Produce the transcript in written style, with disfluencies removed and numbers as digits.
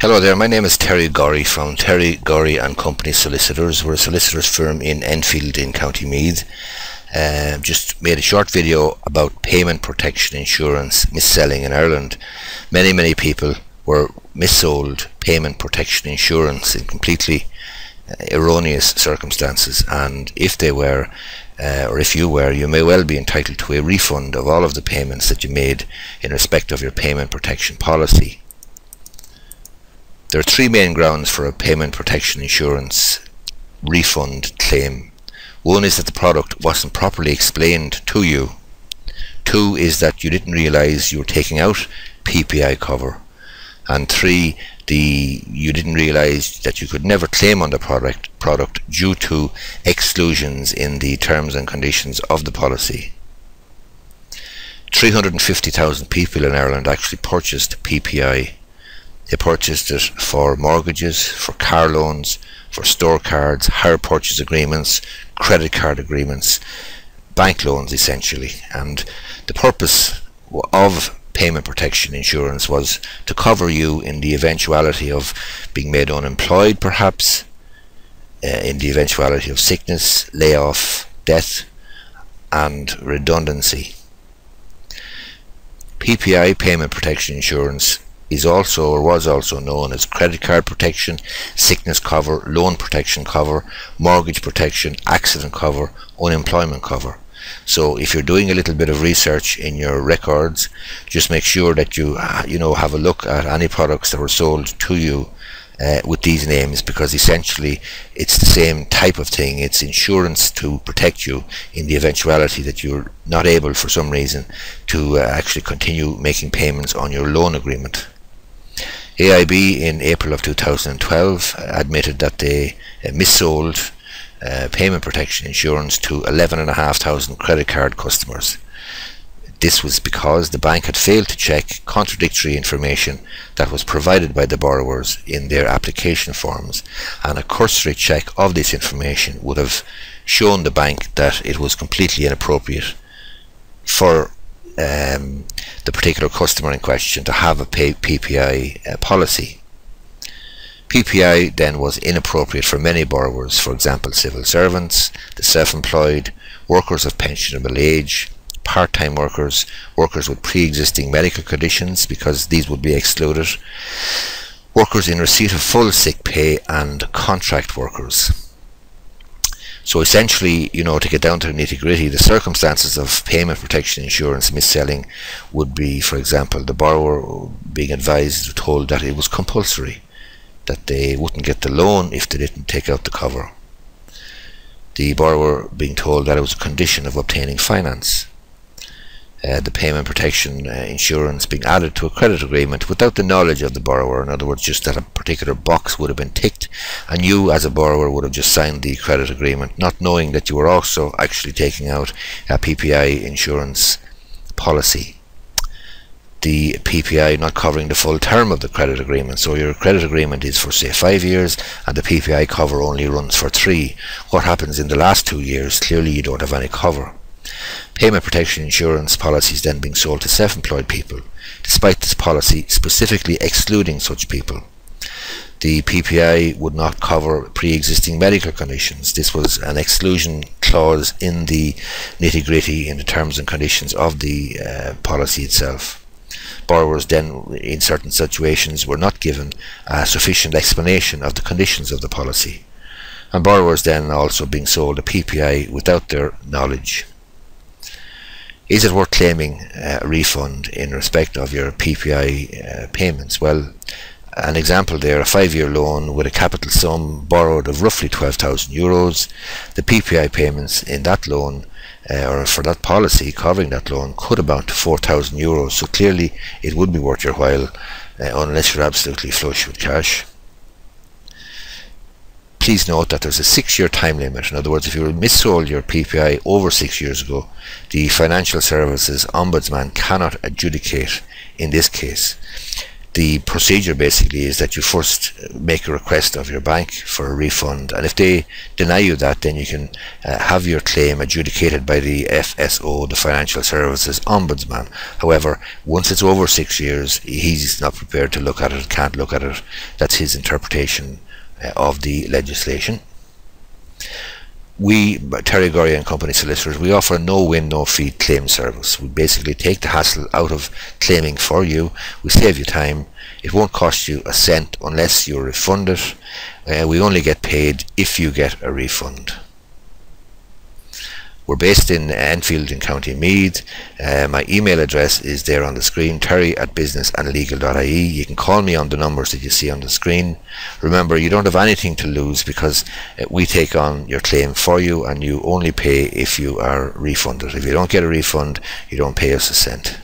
Hello there, my name is Terry Gorry from Terry Gorry and Company Solicitors. We're a solicitors firm in Enfield in County Meath. Just made a short video about payment protection insurance mis-selling in Ireland. Many people were mis-sold payment protection insurance in completely erroneous circumstances, and if they were or if you were, you may well be entitled to a refund of all of the payments that you made in respect of your payment protection policy. There are three main grounds for a payment protection insurance refund claim. One is that the product wasn't properly explained to you. Two is that you didn't realize you were taking out PPI cover. And three, you didn't realize that you could never claim on the product due to exclusions in the terms and conditions of the policy. 350,000 people in Ireland actually purchased PPI. They purchased it for mortgages, for car loans, for store cards, hire purchase agreements, credit card agreements, bank loans essentially. And the purpose of payment protection insurance was to cover you in the eventuality of being made unemployed, perhaps, in the eventuality of sickness, layoff, death and redundancy. PPI, payment protection insurance, is also or was also known as credit card protection, sickness cover, loan protection cover, mortgage protection, accident cover, unemployment cover. So if you're doing a little bit of research in your records, just make sure that you have a look at any products that were sold to you with these names, because essentially it's the same type of thing. It's insurance to protect you in the eventuality that you're not able for some reason to actually continue making payments on your loan agreement. AIB in April of 2012 admitted that they mis-sold payment protection insurance to 11,500 credit card customers. This was because the bank had failed to check contradictory information that was provided by the borrowers in their application forms, and a cursory check of this information would have shown the bank that it was completely inappropriate for the particular customer in question to have a PPI policy. PPI then was inappropriate for many borrowers, for example civil servants, the self-employed, workers of pensionable age, part-time workers, workers with pre-existing medical conditions, because these would be excluded, workers in receipt of full sick pay, and contract workers. So essentially, to get down to the nitty-gritty, the circumstances of payment protection insurance mis-selling would be, for example, the borrower being advised or told that it was compulsory, that they wouldn't get the loan if they didn't take out the cover. The borrower being told that it was a condition of obtaining finance. The payment protection insurance being added to a credit agreement without the knowledge of the borrower. In other words, just that a particular box would have been ticked and you as a borrower would have just signed the credit agreement, not knowing that you were also actually taking out a PPI insurance policy. The PPI not covering the full term of the credit agreement. So your credit agreement is for say 5 years and the PPI cover only runs for 3. What happens in the last 2 years? Clearly you don't have any cover. Payment protection insurance policies then being sold to self-employed people, despite this policy specifically excluding such people. The PPI would not cover pre-existing medical conditions. This was an exclusion clause in the nitty-gritty in the terms and conditions of the policy itself. Borrowers then in certain situations were not given a sufficient explanation of the conditions of the policy, and borrowers then also being sold a PPI without their knowledge. Is it worth claiming a refund in respect of your PPI payments? Well, an example there, a 5-year loan with a capital sum borrowed of roughly €12,000. The PPI payments in that loan or for that policy covering that loan could amount to €4,000. So clearly it would be worth your while unless you're absolutely flush with cash. Please note that there's a 6-year time limit. In other words, if you mis-sold your PPI over 6 years ago, the Financial Services Ombudsman cannot adjudicate in this case. The procedure basically is that you first make a request of your bank for a refund, and if they deny you that, then you can have your claim adjudicated by the FSO, the Financial Services Ombudsman. However, once it's over 6 years, he's not prepared to look at it, can't look at it. That's his interpretation of the legislation. We, Terry Gorry and Company Solicitors, we offer a no-win, no-fee claim service. We basically take the hassle out of claiming for you. We save you time. It won't cost you a cent unless you refund it. We only get paid if you get a refund. We're based in Enfield in County Meath. My email address is there on the screen, terry@businessandlegal.ie. You can call me on the numbers that you see on the screen. Remember, you don't have anything to lose because we take on your claim for you, and you only pay if you are refunded. If you don't get a refund, you don't pay us a cent.